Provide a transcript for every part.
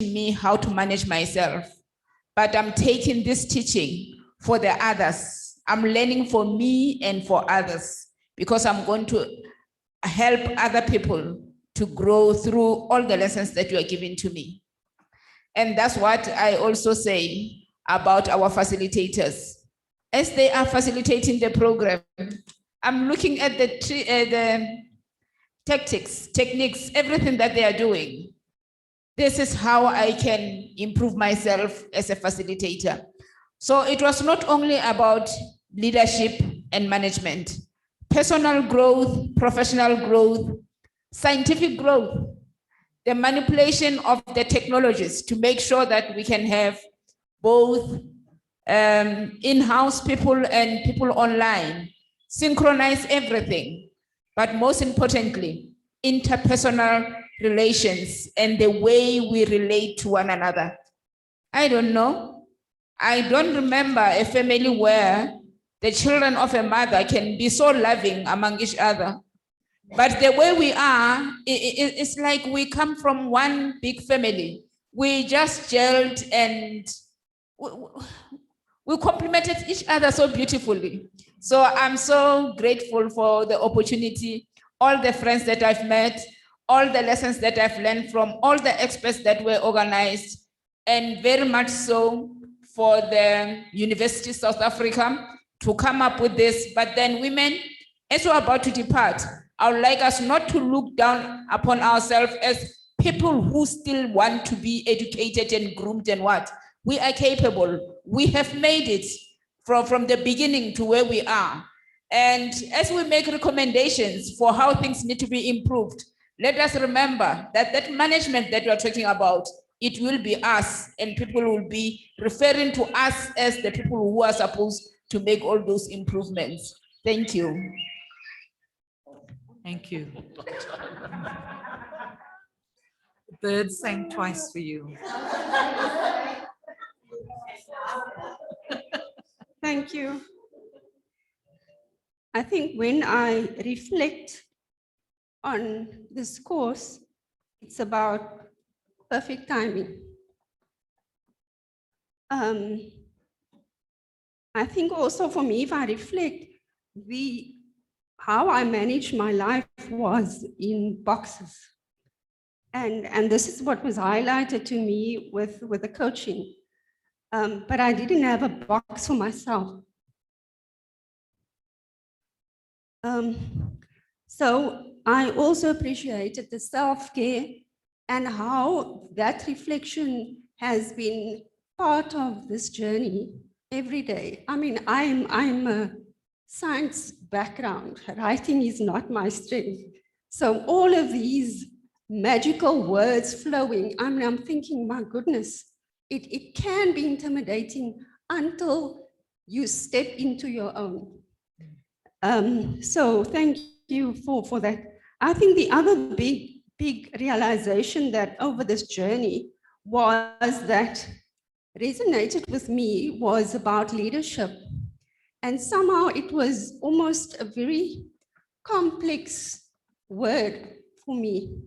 me how to manage myself, but I'm taking this teaching for the others. I'm learning for me and for others, because I'm going to help other people to grow through all the lessons that you are giving to me. And that's what I also say about our facilitators. As they are facilitating the program, I'm looking at the tactics, techniques, everything that they are doing. This is how I can improve myself as a facilitator. So it was not only about leadership and management, personal growth, professional growth, scientific growth, the manipulation of the technologies to make sure that we can have both in-house people and people online, synchronize everything, but most importantly, interpersonal relations and the way we relate to one another. I don't know. I don't remember a family where the children of a mother can be so loving among each other. But the way we are, it's like we come from one big family. We just gelled and we complimented each other so beautifully. So I'm so grateful for the opportunity, all the friends that I've met, all the lessons that I've learned from all the experts that were organized, and very much so for the University of South Africa to come up with this. But then women, as we're about to depart, I would like us not to look down upon ourselves as people who still want to be educated and groomed and what. We are capable. We have made it from the beginning to where we are. And as we make recommendations for how things need to be improved, let us remember that that management that we're talking about, it will be us, and people will be referring to us as the people who are supposed to make all those improvements. Thank you. Thank you. The birds sang twice for you. Thank you. I think when I reflect on this course, it's about perfect timing. I think also for me, if I reflect, how I managed my life was in boxes. And this is what was highlighted to me with the coaching. But I didn't have a box for myself. So I also appreciated the self-care and how that reflection has been part of this journey every day. I mean, I'm a science background. Writing is not my strength. So all of these magical words flowing, I'm thinking, my goodness, it can be intimidating until you step into your own. So thank you for that. I think the other big realization that over this journey was that resonated with me was about leadership. And somehow it was almost a very complex word for me.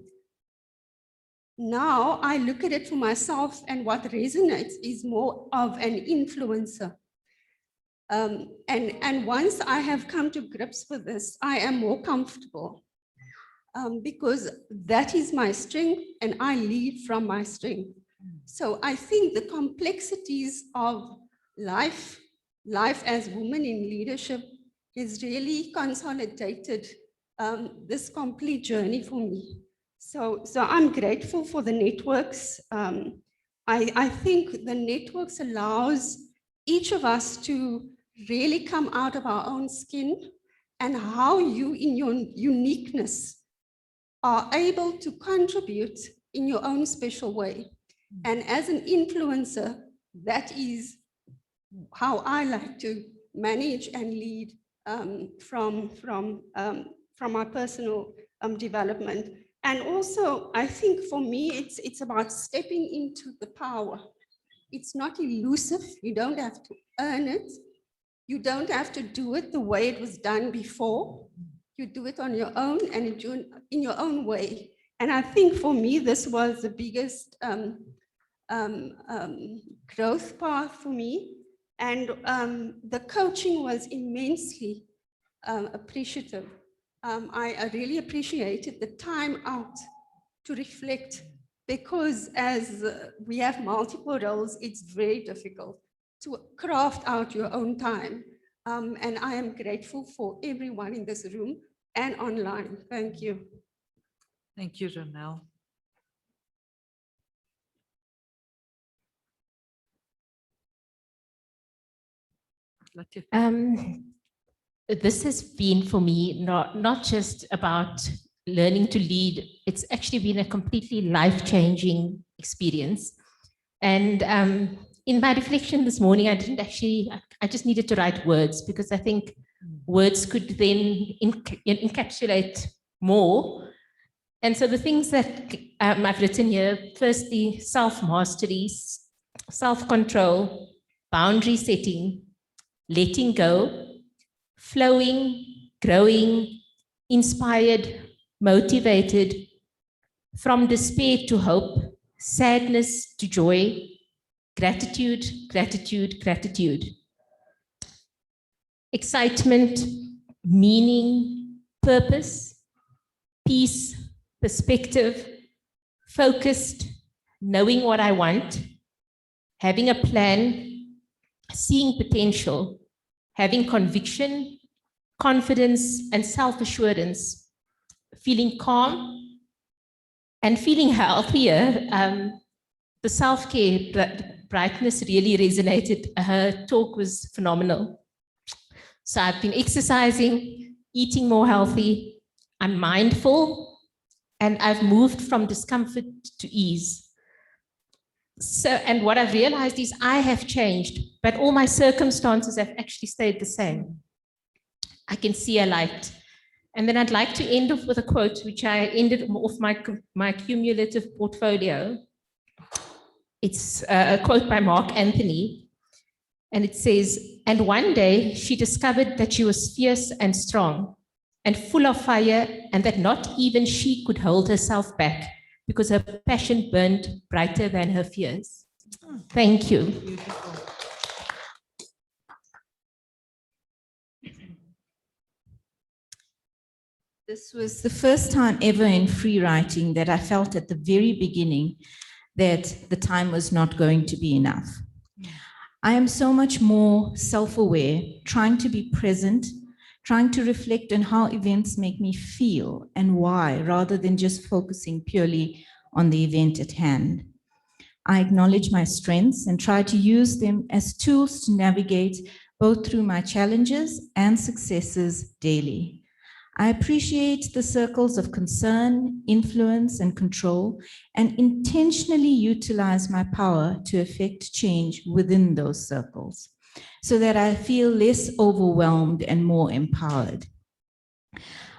Now I look at it for myself, and what resonates is more of an influencer. And once I have come to grips with this, I am more comfortable because that is my strength and I lead from my strength. So I think the complexities of life as women in leadership has really consolidated this complete journey for me. So I'm grateful for the networks. I think the networks allows each of us to really come out of our own skin, and how you in your uniqueness are able to contribute in your own special way. And as an influencer, that is how I like to manage and lead from my personal development. And also, I think for me, it's about stepping into the power. It's not elusive. You don't have to earn it. You don't have to do it the way it was done before. You do it on your own and in your own way. And I think for me, this was the biggest growth path for me. And the coaching was immensely appreciative. I really appreciated the time out to reflect, because as we have multiple roles, it's very difficult to craft out your own time. And I am grateful for everyone in this room and online. Thank you. Thank you, Ronelle. Latif. This has been for me not just about learning to lead, it's actually been a completely life-changing experience. And in my reflection this morning, I just needed to write words, because I think words could then encapsulate more. And so the things that I've written here, firstly, self-mastery, self-control, boundary setting, letting go, flowing, growing, inspired, motivated, from despair to hope, sadness to joy, gratitude, gratitude, gratitude. Excitement, meaning, purpose, peace, perspective, focused, knowing what I want, having a plan, seeing potential, having conviction, confidence, and self-assurance, feeling calm and feeling healthier. The self-care brightness really resonated. Her talk was phenomenal. So I've been exercising, eating more healthy, I'm mindful, and I've moved from discomfort to ease. So, and what I've realized is I have changed, but all my circumstances have actually stayed the same. I can see a light. And then I'd like to end off with a quote, which I ended off my cumulative portfolio. It's a quote by Mark Anthony, and it says, "And one day she discovered that she was fierce and strong and full of fire, and that not even she could hold herself back, because her passion burned brighter than her fears." Thank you. Beautiful. This was the first time ever in free writing that I felt at the very beginning that the time was not going to be enough. I am so much more self-aware, trying to be present, trying to reflect on how events make me feel and why, rather than just focusing purely on the event at hand. I acknowledge my strengths and try to use them as tools to navigate both through my challenges and successes daily. I appreciate the circles of concern, influence, and control, and intentionally utilize my power to effect change within those circles, so that I feel less overwhelmed and more empowered.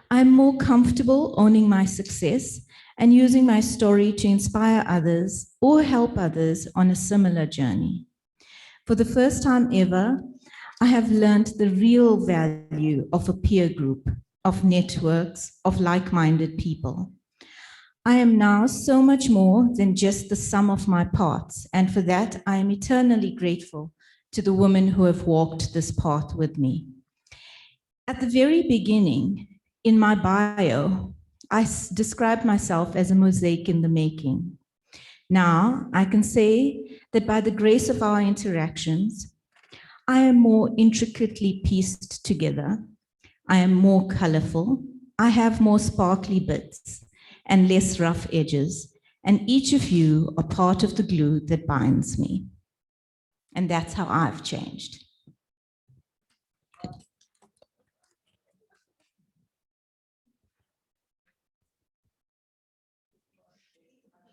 I'm more comfortable owning my success and using my story to inspire others or help others on a similar journey. For the first time ever, I have learned the real value of a peer group, of networks, of like-minded people. I am now so much more than just the sum of my parts, and for that I am eternally grateful to the women who have walked this path with me. At the very beginning, in my bio, I described myself as a mosaic in the making. Now I can say that by the grace of our interactions, I am more intricately pieced together. I am more colorful. I have more sparkly bits and less rough edges. And each of you are part of the glue that binds me. And that's how I've changed.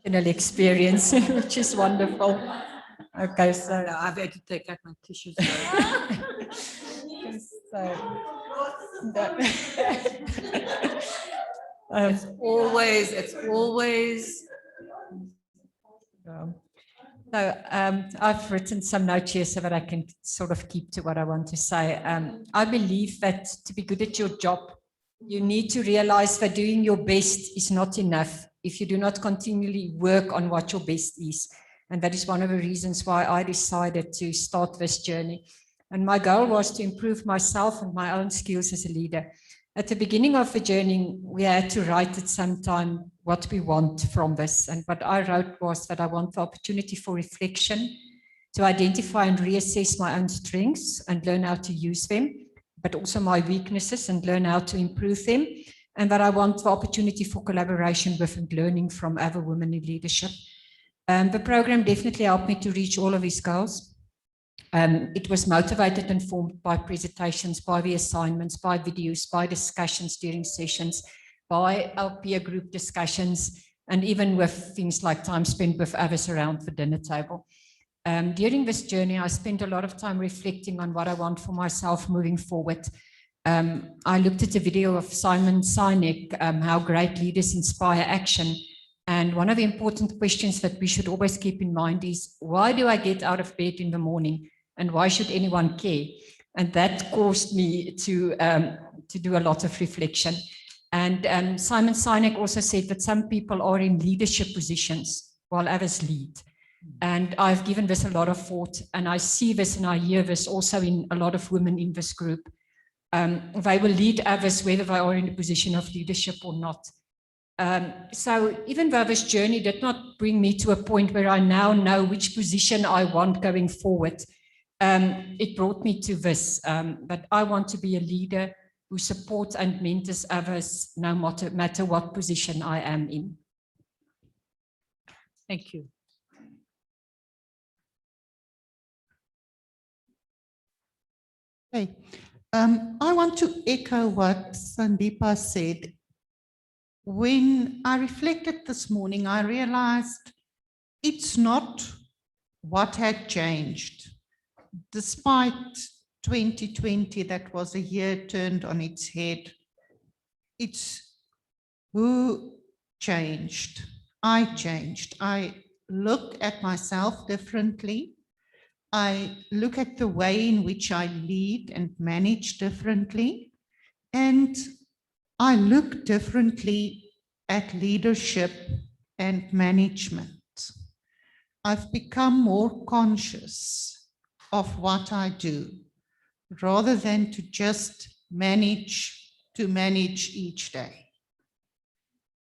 Experience, which is wonderful. Okay, so I've had to take out my tissues. It's always. I've written some notes here so that I can sort of keep to what I want to say. I believe that to be good at your job, you need to realize that doing your best is not enough if you do not continually work on what your best is. And that is one of the reasons why I decided to start this journey. And my goal was to improve myself and my own skills as a leader. At the beginning of the journey, we had to write at some time what we want from this. And what I wrote was that I want the opportunity for reflection, to identify and reassess my own strengths and learn how to use them, but also my weaknesses and learn how to improve them. And that I want the opportunity for collaboration with and learning from other women in leadership. The program definitely helped me to reach all of these goals. It was motivated and formed by presentations, by the assignments, by videos, by discussions during sessions, by our peer group discussions, and even with things like time spent with others around the dinner table. During this journey, I spent a lot of time reflecting on what I want for myself moving forward. I looked at a video of Simon Sinek, how great leaders inspire action. And one of the important questions that we should always keep in mind is, why do I get out of bed in the morning? And why should anyone care? And that caused me to do a lot of reflection. And Simon Sinek also said that some people are in leadership positions while others lead. And I've given this a lot of thought, and I see this and I hear this also in a lot of women in this group. They will lead others whether they are in a position of leadership or not. So even though this journey did not bring me to a point where I now know which position I want going forward, it brought me to this, that I want to be a leader who supports and mentors others no matter what position I am in. Thank you. Hey, I want to echo what Sandeepa said. When I reflected this morning, I realized it's not what had changed. Despite 2020, that was a year turned on its head, it's who changed. I changed. I look at myself differently. I look at the way in which I lead and manage differently. And I look differently at leadership and management. I've become more conscious of what I do, rather than to just manage each day.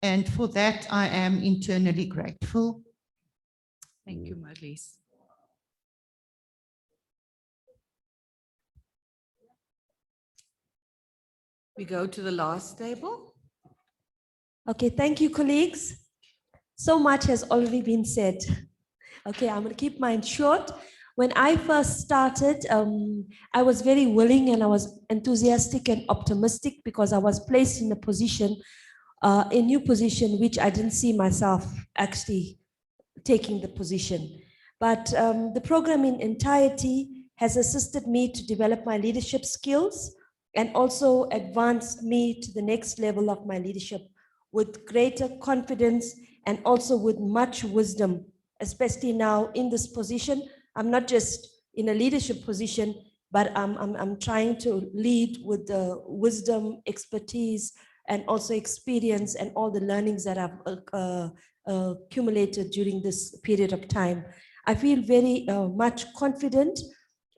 And for that, I am internally grateful. Thank you, Marlies. We go to the last table. Okay, thank you, colleagues. So much has already been said. Okay, I'm going to keep mine short. When I first started, I was very willing and I was enthusiastic and optimistic because I was placed in a position, a new position, which I didn't see myself actually taking the position. But the program in entirety has assisted me to develop my leadership skills and also advanced me to the next level of my leadership with greater confidence and also with much wisdom, especially now in this position. I'm not just in a leadership position, but I'm trying to lead with the wisdom, expertise, and also experience and all the learnings that I've accumulated during this period of time. I feel very much confident,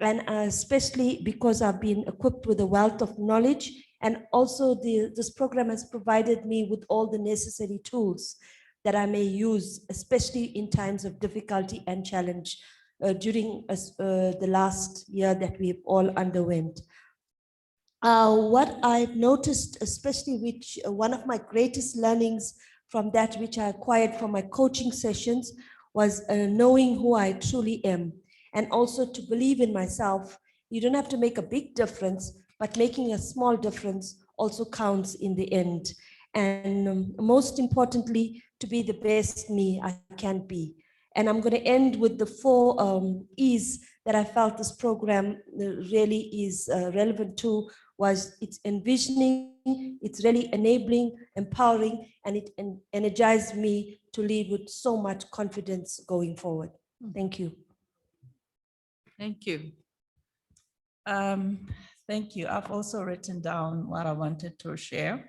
and especially because I've been equipped with a wealth of knowledge, and also this program has provided me with all the necessary tools that I may use, especially in times of difficulty and challenge during the last year that we've all underwent. What I've noticed, especially which one of my greatest learnings from that which I acquired from my coaching sessions was knowing who I truly am, and also to believe in myself. You don't have to make a big difference, but making a small difference also counts in the end. And most importantly, to be the best me I can be. And I'm going to end with the 4 E's that I felt this program really is relevant to. Was it's envisioning, it's really enabling, empowering, and it energized me to lead with so much confidence going forward. Thank you. Thank you. Thank you. I've also written down what I wanted to share.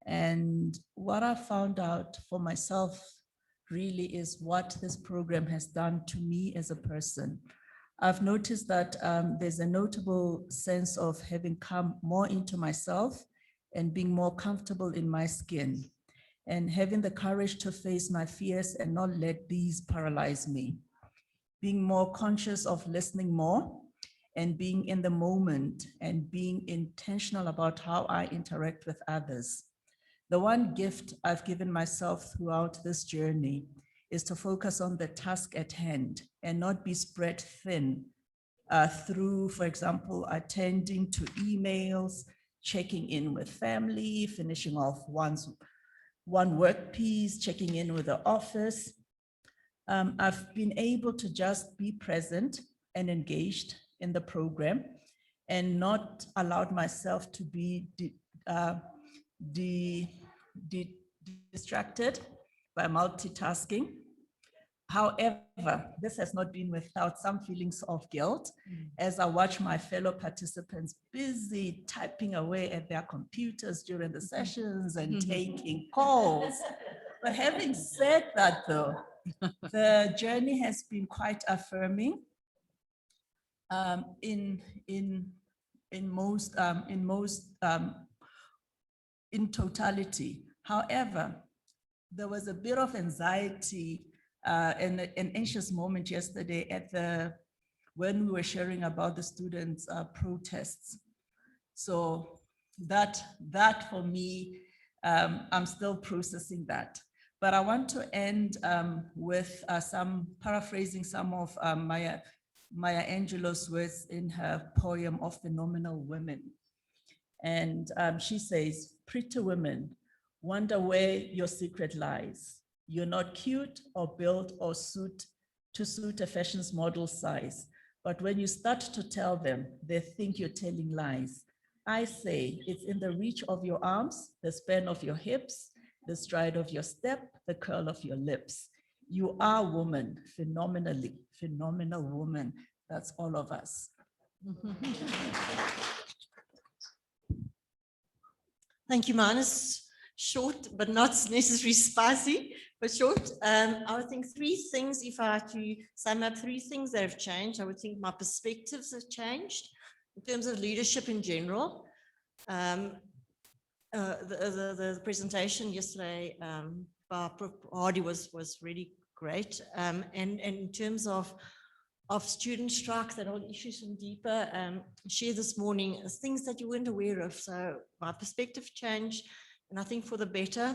And what I found out for myself really is what this program has done to me as a person. I've noticed that there's a notable sense of having come more into myself and being more comfortable in my skin, and having the courage to face my fears and not let these paralyze me. Being more conscious of listening more and being in the moment and being intentional about how I interact with others. The one gift I've given myself throughout this journey is to focus on the task at hand and not be spread thin through, for example, attending to emails, checking in with family, finishing off one work piece, checking in with the office. I've been able to just be present and engaged in the program and not allowed myself to be distracted by multitasking. However, this has not been without some feelings of guilt as I watch my fellow participants busy typing away at their computers during the sessions and taking calls. But having said that, though, the journey has been quite affirming in totality. However, there was a bit of anxiety and an anxious moment yesterday when we were sharing about the students' protests. So that for me, I'm still processing that. But I want to end with paraphrasing some of Maya Angelou's words in her poem of Phenomenal Women. And she says, "Pretty women, wonder where your secret lies. You're not cute or built or to suit a fashion's model size. But when you start to tell them, they think you're telling lies. I say it's in the reach of your arms, the span of your hips, the stride of your step, the curl of your lips. You are woman, phenomenally, phenomenal woman. That's all of us." Thank you, mine is short, but not necessarily spicy, but short. I would think three things, if I had to sum up three things that have changed, I would think my perspectives have changed in terms of leadership in general. The presentation yesterday by Prof. Hardy was really great. And in terms of student strike, that whole issue some deeper, share this morning things that you weren't aware of. So my perspective changed, and I think for the better.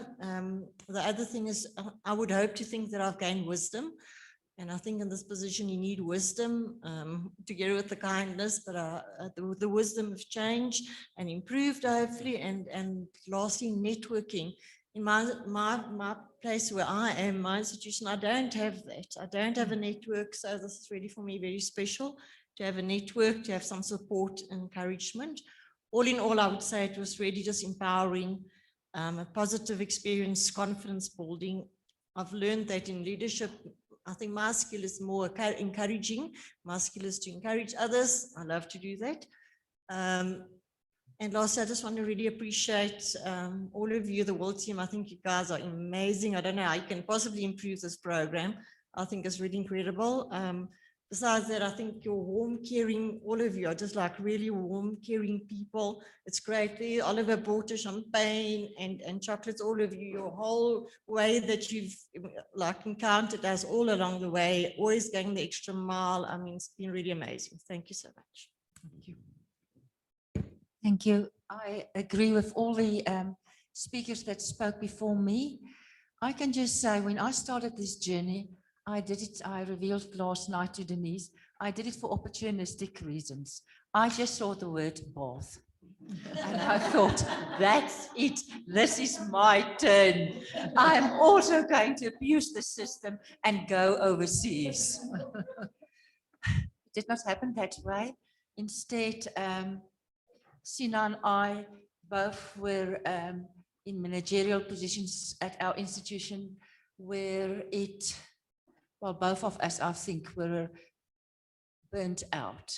The other thing is, I would hope to think that I've gained wisdom. And I think in this position, you need wisdom together with the kindness, but the wisdom has changed and improved, hopefully, and lastly, networking. In my place where I am, my institution, I don't have that. I don't have a network. So this is really for me very special to have a network, to have some support and encouragement. All in all, I would say it was really just empowering, a positive experience, confidence building. I've learned that in leadership, I think my skill is more encouraging. My skill is to encourage others. I love to do that. And lastly, I just want to really appreciate all of you, the WiL team. I think you guys are amazing. I don't know how you can possibly improve this program. I think it's really incredible. Besides that, I think you're warm, caring, all of you are just like really warm, caring people. It's great. Oliver brought a champagne and chocolates, all of you, your whole way that you've like encountered us all along the way, always going the extra mile. I mean, it's been really amazing. Thank you so much. Thank you. Thank you. I agree with all the speakers that spoke before me. I can just say, when I started this journey, I revealed last night to Denise, I did it for opportunistic reasons. I just saw the word bath. And I thought, that's it. This is my turn. I'm also going to abuse the system and go overseas. It did not happen that way. Instead, Sina and I both were in managerial positions at our institution where both of us, I think, were burnt out.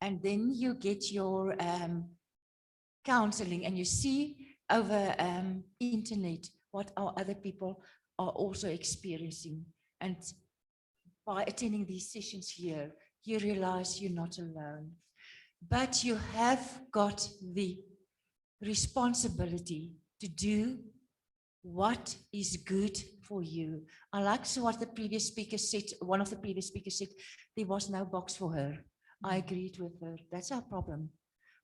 And then you get your counseling and you see over internet what are other people are also experiencing. And by attending these sessions here, you realize you're not alone. But you have got the responsibility to do what is good for you. I like what the previous speaker said, one of the previous speakers said, there was no box for her. I agreed with her. That's our problem.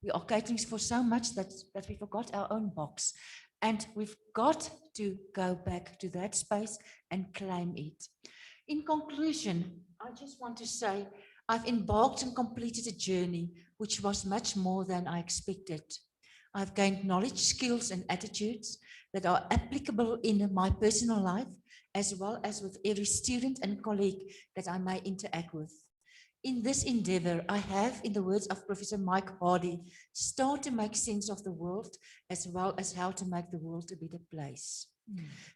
We are catering for so much that we forgot our own box. And we've got to go back to that space and claim it. In conclusion, I just want to say, I've embarked and completed a journey which was much more than I expected. I've gained knowledge, skills, and attitudes that are applicable in my personal life, as well as with every student and colleague that I may interact with. In this endeavor, I have, in the words of Professor Mike Hardy, started to make sense of the world, as well as how to make the world a better place.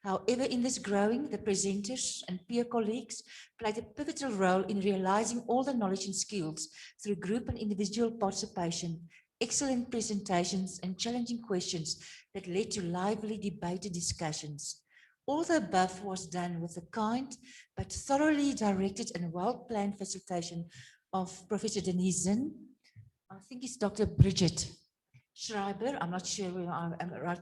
However, in this growing, the presenters and peer colleagues played a pivotal role in realizing all the knowledge and skills through group and individual participation, excellent presentations, and challenging questions that led to lively debated discussions. All the above was done with the kind but thoroughly directed and well-planned facilitation of Professor Denise Zinn. I think it's Dr. Bridget Schreiber. I'm not sure whether I'm right.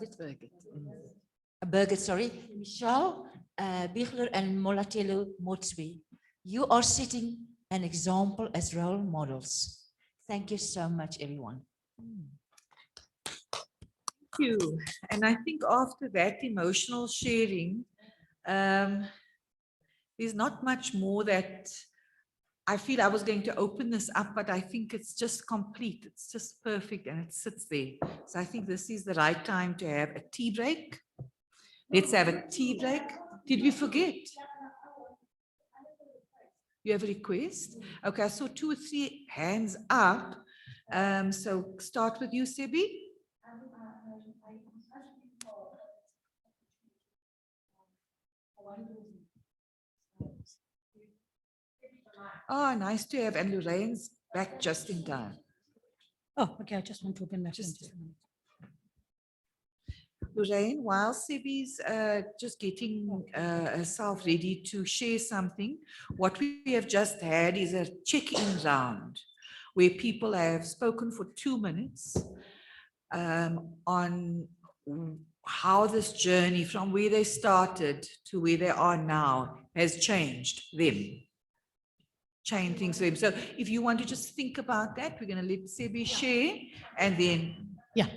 Birgit, sorry. Michelle Bichler and Molatelo Motswi. You are setting an example as role models. Thank you so much, everyone. Thank you. And I think after that emotional sharing, there's not much more that I feel I was going to open this up, but I think it's just complete. It's just perfect and it sits there. So I think this is the right time to have a tea break. Let's have a tea break. Did we forget? You have a request? Okay, I saw 2 or 3 hands up. So start with you, Sebi. Oh, nice to have, and Lorraine's back just in time. Oh, okay. I just want to open my phone. Just- just a minute. Lorraine, while Sebi's just getting herself ready to share something, what we have just had is a check-in round where people have spoken for 2 minutes on how this journey from where they started to where they are now has changed them. Change things for them. So if you want to just think about that, we're going to let Sebi share and then. Yeah,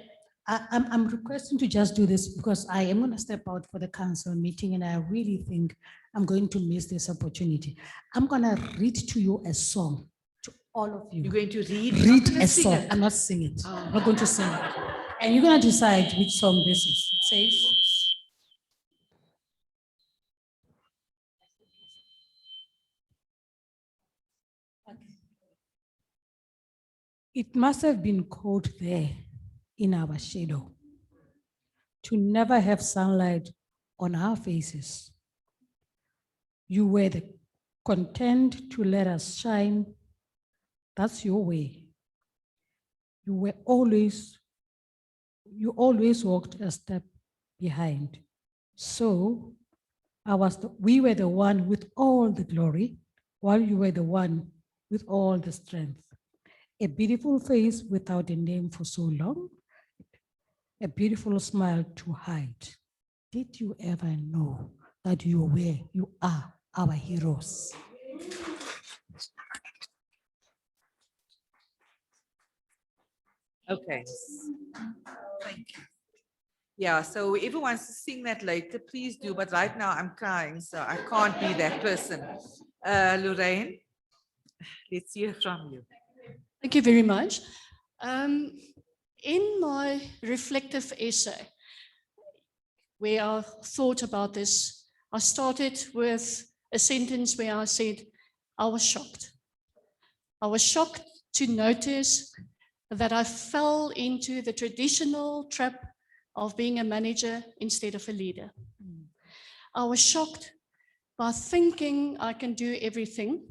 I'm requesting to just do this because I am going to step out for the council meeting and I really think I'm going to miss this opportunity. I'm going to read to you a song, to all of you. You're going to read? Read Not a sing song. it. I'm not singing it. Oh. I'm not going to sing it. And you're going to decide which song this is. It says, it must have been cold there in our shadow to never have sunlight on our faces. You were the content to let us shine. That's your way. You always walked a step behind. So we were the one with all the glory, while you were the one with all the strength. A beautiful face without a name for so long, a beautiful smile to hide. Did you ever know that you are our heroes? Okay. Thank you. Yeah, so whoever wants to sing that later, please do. But right now I'm crying, so I can't be that person. Lorraine, let's hear from you. Thank you very much. In my reflective essay, where I thought about this, I started with a sentence where I said, I was shocked. I was shocked to notice that I fell into the traditional trap of being a manager instead of a leader. I was shocked by thinking I can do everything.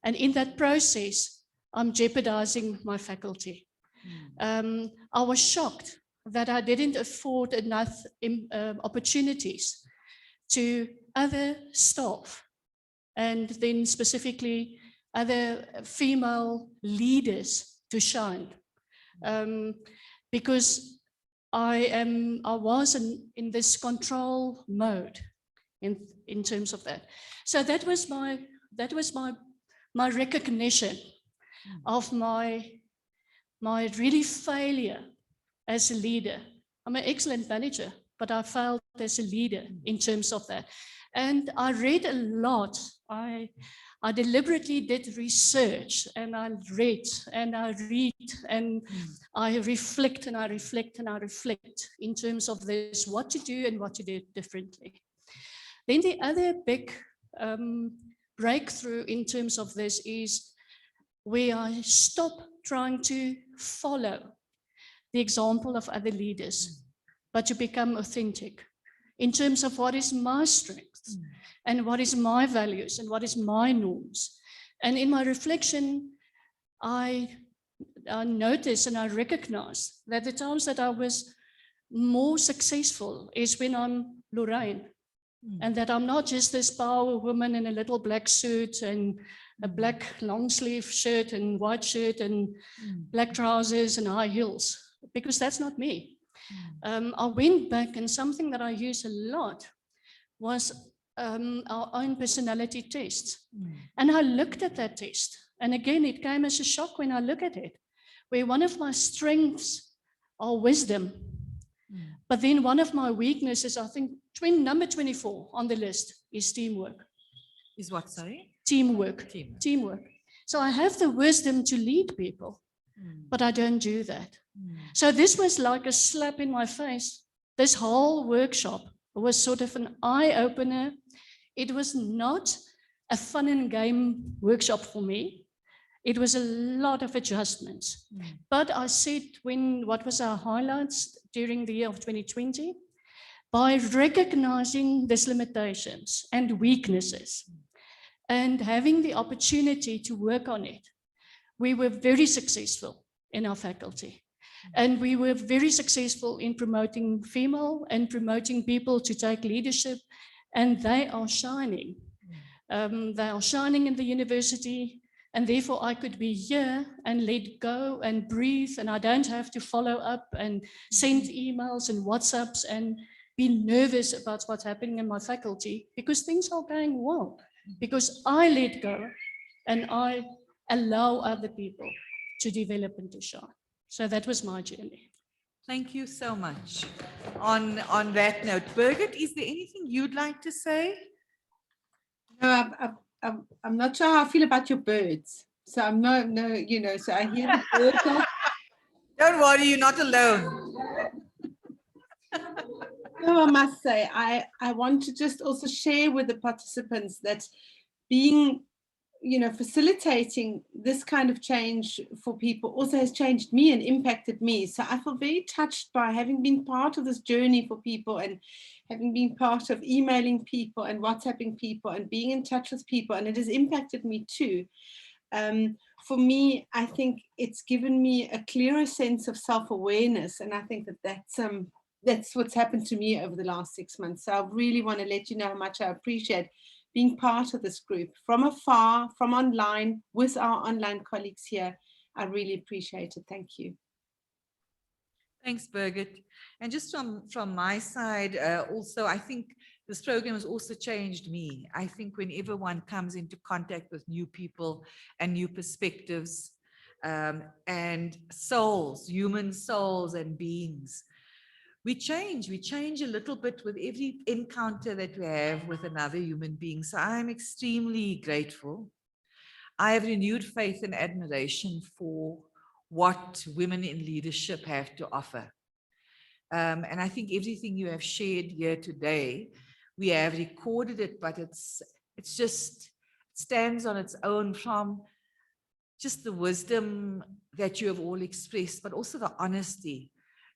And in that process, I'm jeopardizing my faculty. I was shocked that I didn't afford enough opportunities to other staff, and then specifically other female leaders to shine. Because I was in this control mode in terms of that. So that was my recognition of my really failure as a leader. I'm an excellent manager, but I failed as a leader in terms of that. And I read a lot. I deliberately did research, and I read and I read and I reflect and I reflect and I reflect in terms of this, what to do and what to do differently. Then the other big breakthrough in terms of this is where I stop trying to follow the example of other leaders, but to become authentic in terms of what is my strength and what is my values and what is my norms. And in my reflection, I notice and I recognize that the times that I was more successful is when I'm Lorraine, and that I'm not just this power woman in a little black suit and a black long sleeve shirt and white shirt and black trousers and high heels, because that's not me. I went back, and something that I use a lot was our own personality test. And I looked at that test. And again, it came as a shock when I look at it, where one of my strengths are wisdom. But then one of my weaknesses, I think number 24 on the list, is teamwork. Is what, sorry? Teamwork. Teamwork. So I have the wisdom to lead people, but I don't do that. So this was like a slap in my face. This whole workshop was sort of an eye-opener. It was not a fun and game workshop for me. It was a lot of adjustments. But I said, what was our highlights during the year of 2020? By recognizing these limitations and weaknesses and having the opportunity to work on it, we were very successful in our faculty. And we were very successful in promoting female and promoting people to take leadership, and they are shining. They are shining in the university, and therefore I could be here and let go and breathe, and I don't have to follow up and send emails and WhatsApps and be nervous about what's happening in my faculty, because things are going well, because I let go and I allow other people to develop and to shine. So that was my journey. Thank you so much. On that note, Birgit, is there anything you'd like to say? No, I'm not sure how I feel about your birds. So I'm no, so I hear the birds. Don't worry, you're not alone. No, I must say, I want to just also share with the participants that being, facilitating this kind of change for people also has changed me and impacted me. So I feel very touched by having been part of this journey for people and having been part of emailing people and WhatsApping people and being in touch with people, and it has impacted me too. For me, I think it's given me a clearer sense of self-awareness, and I think that's what's happened to me over the last 6 months. So I really want to let you know how much I appreciate being part of this group from afar, from online, with our online colleagues here. I really appreciate it. Thank you. Thanks, Birgit. And just from my side, also, I think this program has also changed me. I think whenever one comes into contact with new people and new perspectives and souls, human souls and beings, we change a little bit with every encounter that we have with another human being. So I'm extremely grateful. I have renewed faith and admiration for what women in leadership have to offer. And I think everything you have shared here today, we have recorded it, but it's just stands on its own from just the wisdom that you have all expressed, but also the honesty.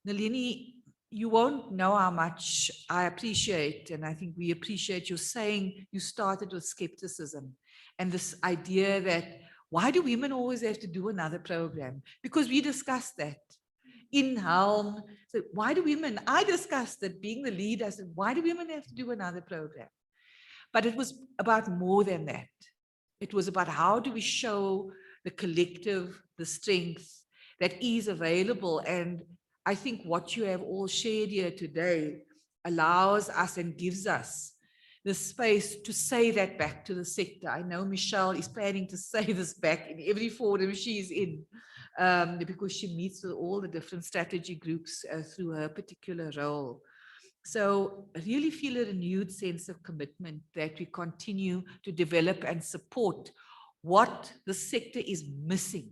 Nalini, you won't know how much I appreciate, and I think we appreciate you saying you started with skepticism and this idea that why do women always have to do another program? Because we discussed that. in helm. So why do women, I discussed that being the lead, I said, why do women have to do another program? But it was about more than that. It was about how do we show the collective, the strength that is available. And I think what you have all shared here today allows us and gives us the space to say that back to the sector. I know Michelle is planning to say this back in every forum she's in, because she meets with all the different strategy groups through her particular role. So I really feel a renewed sense of commitment that we continue to develop and support what the sector is missing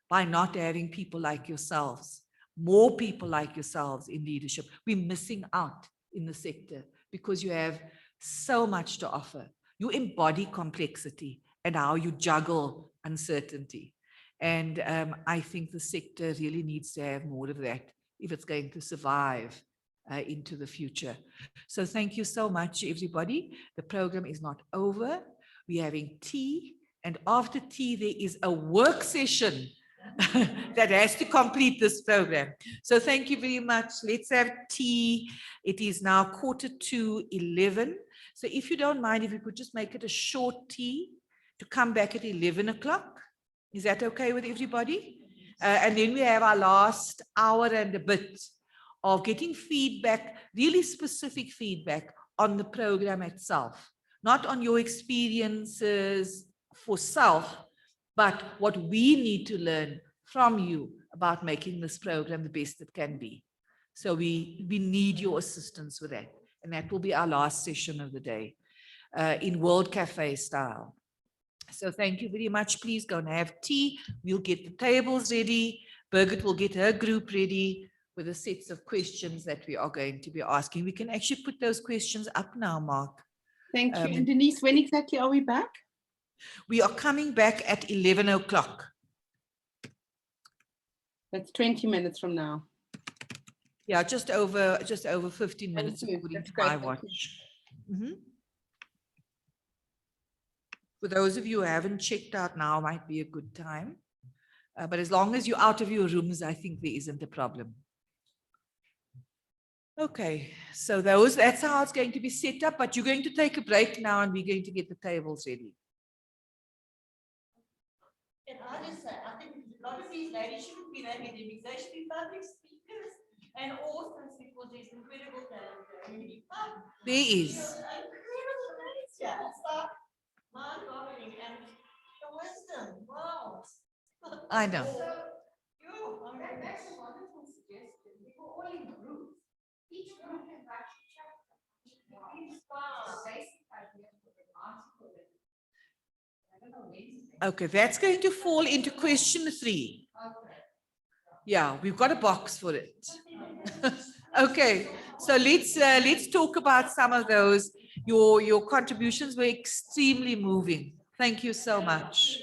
by not having people like yourselves, more people like yourselves in leadership. We're missing out in the sector because you have so much to offer. You embody complexity and how you juggle uncertainty. And I think the sector really needs to have more of that if it's going to survive into the future. So thank you so much, everybody. The program is not over. We're having tea, and after tea, there is a work session that has to complete this program. So thank you very much. Let's have tea. It is now 11:45. So if you don't mind, if you could just make it a short tea to come back at 11 o'clock. Is that okay with everybody? And then we have our last hour and a bit of getting feedback, really specific feedback on the program itself, not on your experiences for self, but what we need to learn from you about making this program the best it can be. So we need your assistance with that. And that will be our last session of the day in World Cafe style. So thank you very much. Please go and have tea. We'll get the tables ready. Birgit will get her group ready with the sets of questions that we are going to be asking. We can actually put those questions up now, Mark. Thank you. And Denise, when exactly are we back? We are coming back at 11 o'clock. That's 20 minutes from now. Yeah, just over 15 minutes according to my watch. For those of you who haven't checked out now, might be a good time. But as long as you're out of your rooms, I think there isn't a problem. Okay, so that's how it's going to be set up, but you're going to take a break now and we're going to get the tables ready. And I just say, I think a lot of these ladies shouldn't be academics, they should be public speakers and authors because there's incredible talent there. There is. Incredible talent, yeah. It's like mind-boggling and the wisdom, wow. I know. That's a wonderful suggestion. We were all in groups. Each group can write a chapter. Okay, that's going to fall into question 3. Yeah, we've got a box for it. Okay, so let's talk about some of those. Your contributions were extremely moving. Thank you so much.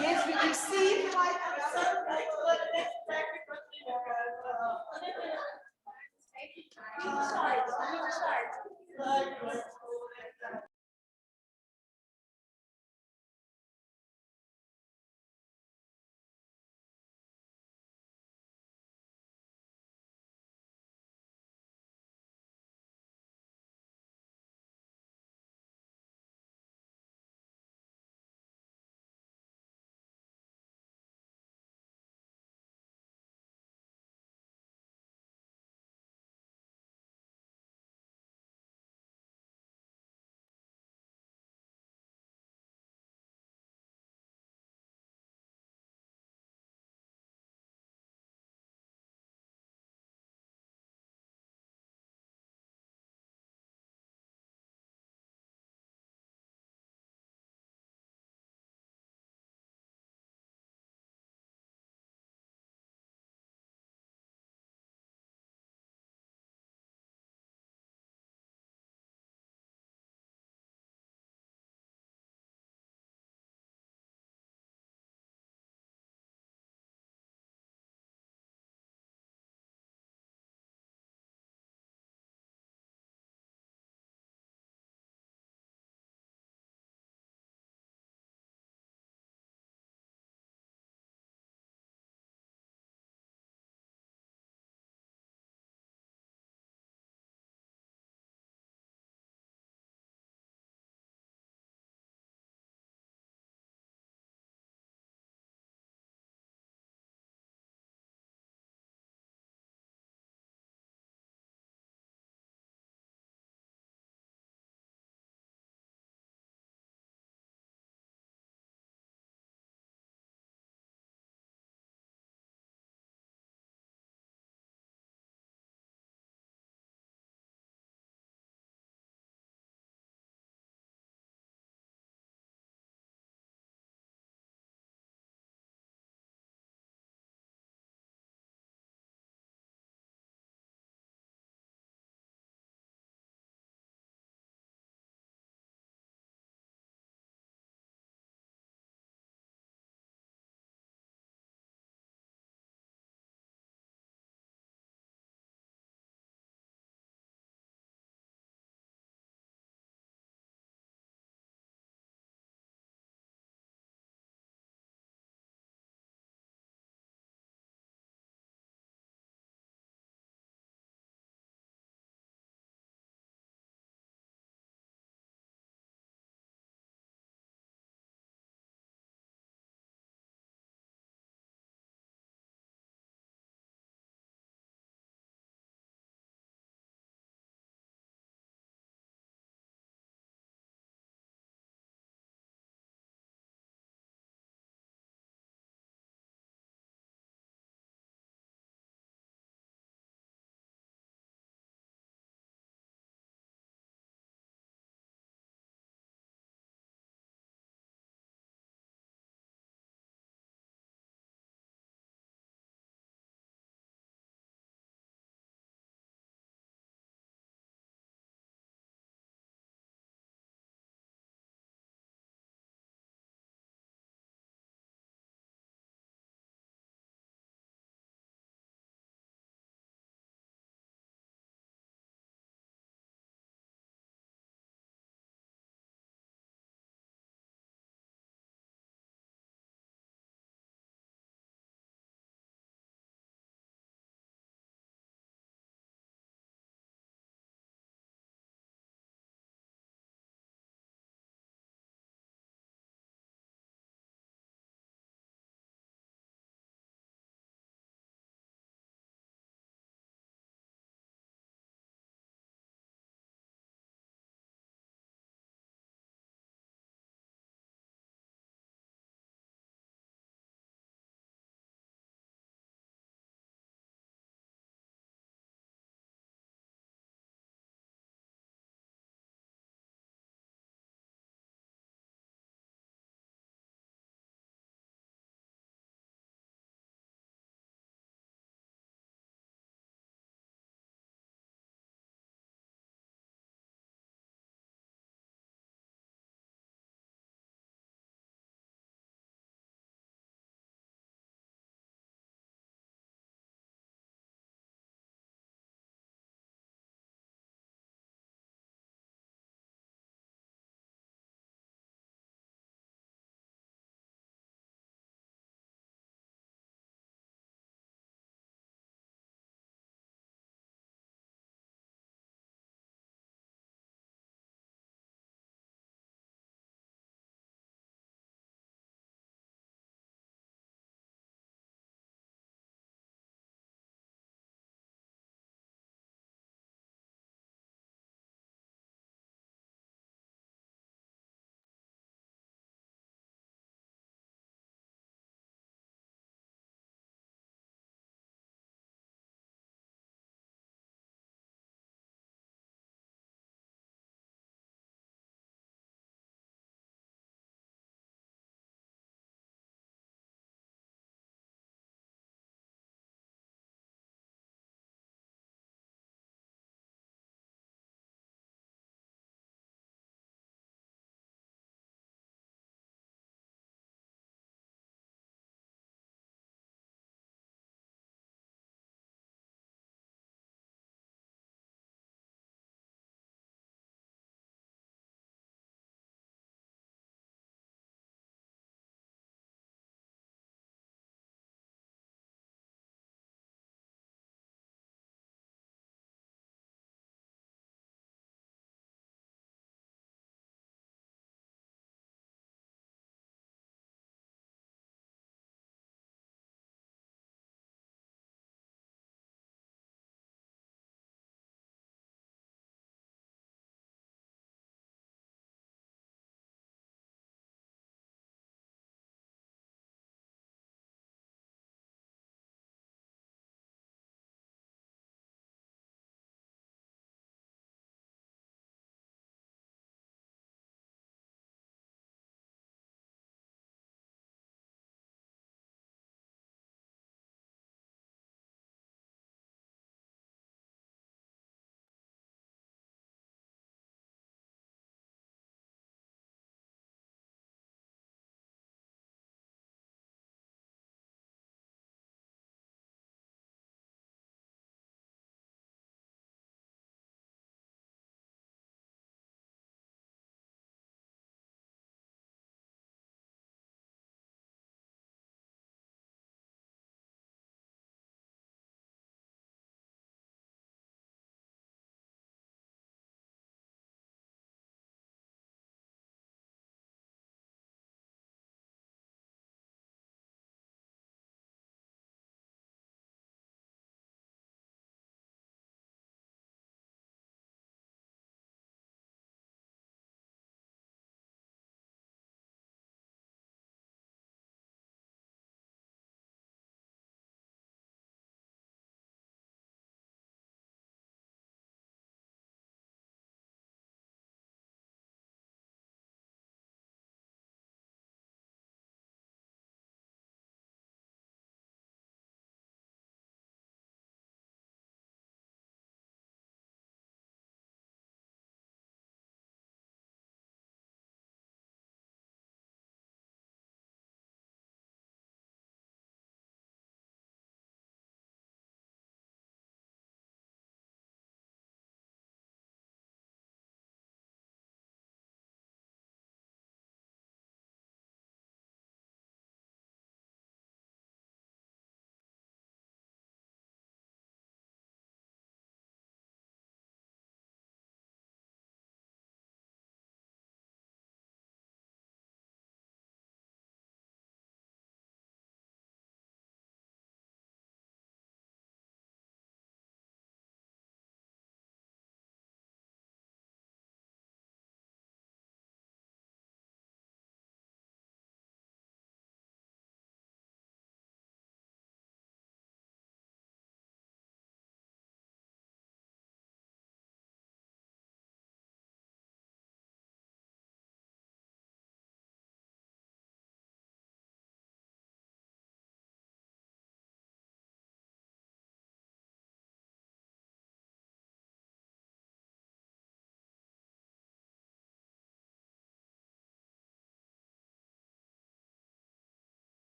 Yes, we can see.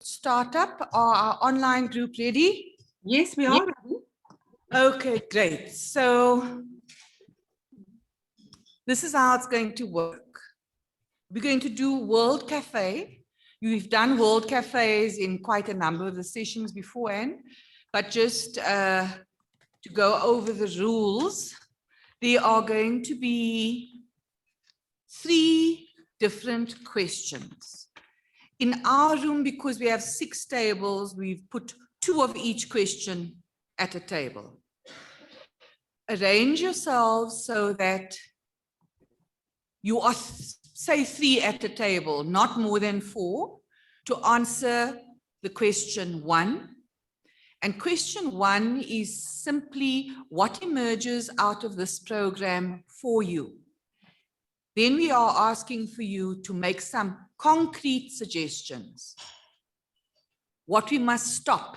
start up? Are our online group ready? Yes, we are. Okay, great. So this is how it's going to work. We're going to do World Cafe. We've done World Cafes in quite a number of the sessions beforehand, but just to go over the rules, there are going to be 3 different questions. In our room, because we have 6 tables, we've put 2 of each question at a table. Arrange yourselves so that you are, say, 3 at a table, not more than 4, to answer the question 1. And question 1 is simply what emerges out of this program for you. Then we are asking for you to make some concrete suggestions. What we must stop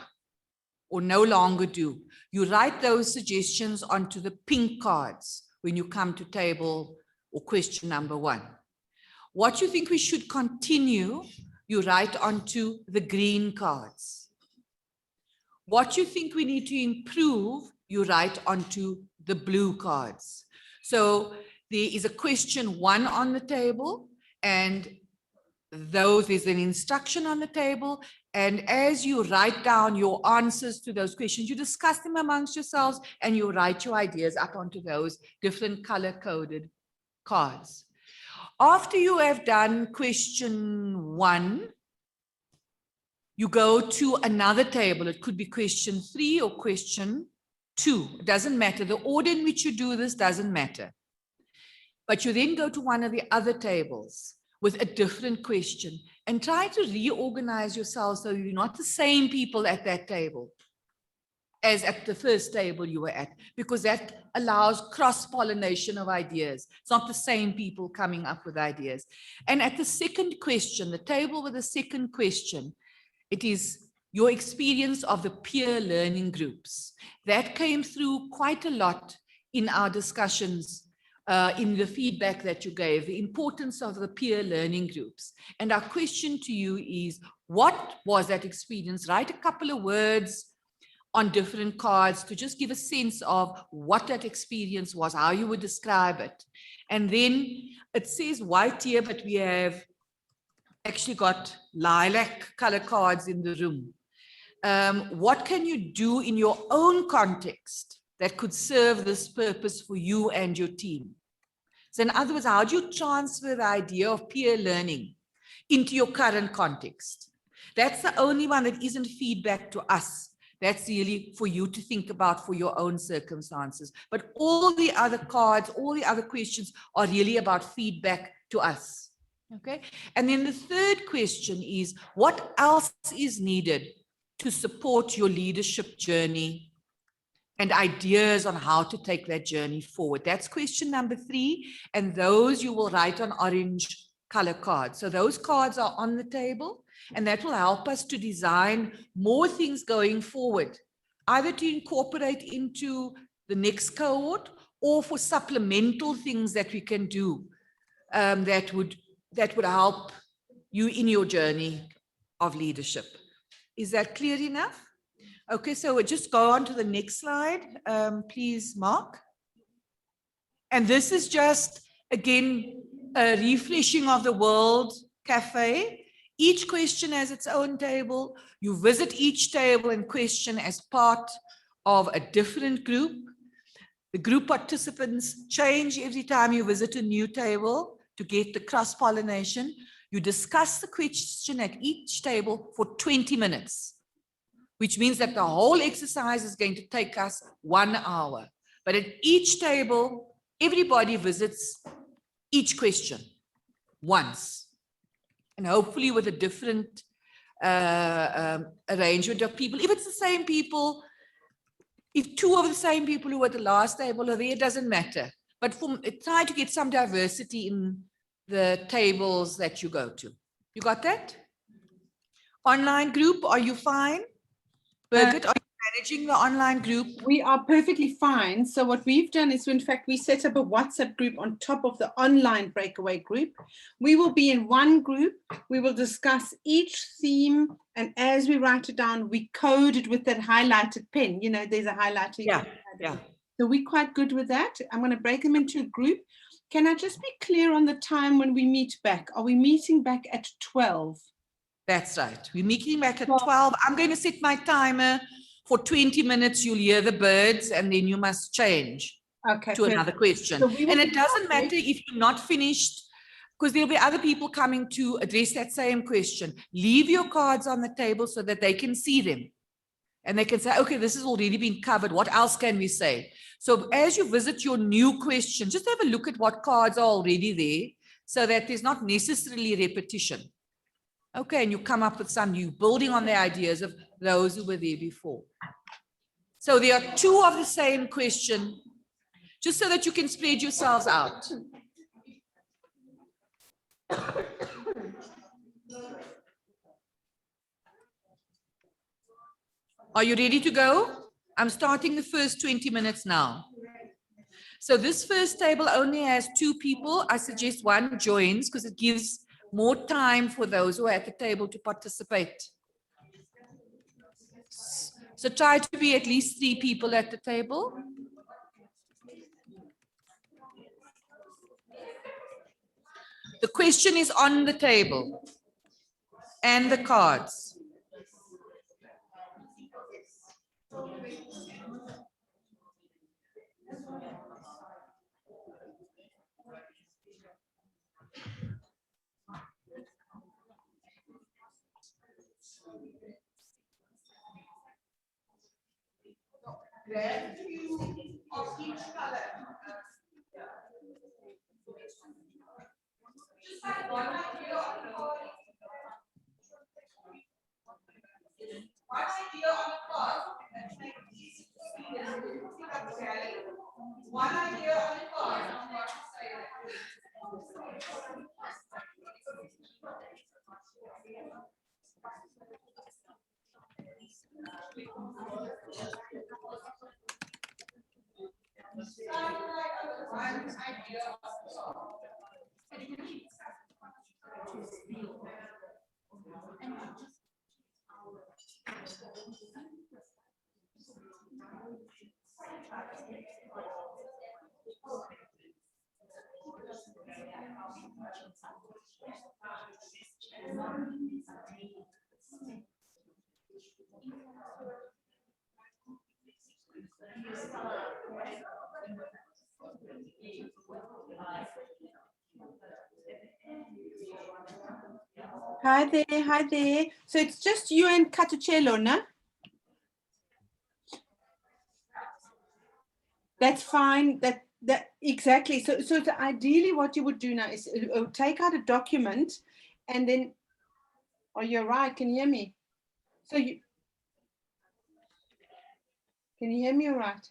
or no longer do. You write those suggestions onto the pink cards when you come to table or question number 1. What you think we should continue, you write onto the green cards. What you think we need to improve, you write onto the blue cards. So there is a question 1 on the table, and there's an instruction on the table. And as you write down your answers to those questions, you discuss them amongst yourselves and you write your ideas up onto those different color-coded cards. After you have done question 1, you go to another table. It could be question 3 or question 2. It doesn't matter. The order in which you do this doesn't matter. But you then go to one of the other tables with a different question and try to reorganize yourself so you're not the same people at that table as at the first table you were at, because that allows cross-pollination of ideas. It's not the same people coming up with ideas. And at the second question, the table with the second question, it is your experience of the peer learning groups. That came through quite a lot in our discussions, in the feedback that you gave, the importance of the peer learning groups. And our question to you is, what was that experience? Write a couple of words on different cards to just give a sense of what that experience was, how you would describe it. And then it says white here, but we have actually got lilac color cards in the room. What can you do in your own context that could serve this purpose for you and your team? So in other words, how do you transfer the idea of peer learning into your current context? That's the only one that isn't feedback to us. That's really for you to think about for your own circumstances. But all the other cards, all the other questions are really about feedback to us. Okay. And then the third question is, what else is needed to support your leadership journey and ideas on how to take that journey forward? That's question number 3. And those you will write on orange color cards. So those cards are on the table, and that will help us to design more things going forward, either to incorporate into the next cohort or for supplemental things that we can do that would help you in your journey of leadership. Is that clear enough? Okay, so we'll just go on to the next slide, please, Mark. And this is just, again, a refreshing of the World Cafe. Each question has its own table. You visit each table and question as part of a different group. The group participants change every time you visit a new table to get the cross-pollination. You discuss the question at each table for 20 minutes, which means that the whole exercise is going to take us 1 hour. But at each table, everybody visits each question once, and hopefully with a different arrangement of people. If it's the same people, if 2 of the same people who were at the last table are there, it doesn't matter. But try to get some diversity in the tables that you go to. You got that? Online group, are you fine? Birgit, are you managing the online group? We are perfectly fine. So what we've done is, in fact, we set up a WhatsApp group on top of the online breakaway group. We will be in one group. We will discuss each theme. And as we write it down, we code it with that highlighted pen. You know, there's a highlighter. Yeah, yeah. So we're quite good with that. I'm going to break them into a group. Can I just be clear on the time when we meet back? Are we meeting back at 12? That's right. We're meeting back at 12. I'm going to set my timer for 20 minutes. You'll hear the birds and then you must change to another question. So we will and be it doesn't matter if you're not finished, because there'll be other people coming to address that same question. Leave your cards on the table so that they can see them. And they can say, okay, this has already been covered. What else can we say? So as you visit your new question, just have a look at what cards are already there so that there's not necessarily repetition. Okay, and you come up with some new, building on the ideas of those who were there before. So there are two of the same question, just so that you can spread yourselves out. Are you ready to go? I'm starting the first 20 minutes now. So this first table only has 2 people. I suggest one joins because it gives more time for those who are at the table to participate. So try to be at least 3 people at the table. The question is on the table and the cards. Grab two of each color. Just like one idea on the card. One idea on the card that makes it easy to see this. Okay. One idea on the card. Hi there, hi there. So it's just you and Katuchelo, no? That's fine. That exactly. So ideally, what you would do now is take out a document, and then. Oh, you're right. Can you hear me? So you. Can you hear me all right?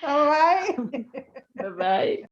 All right. Bye-bye.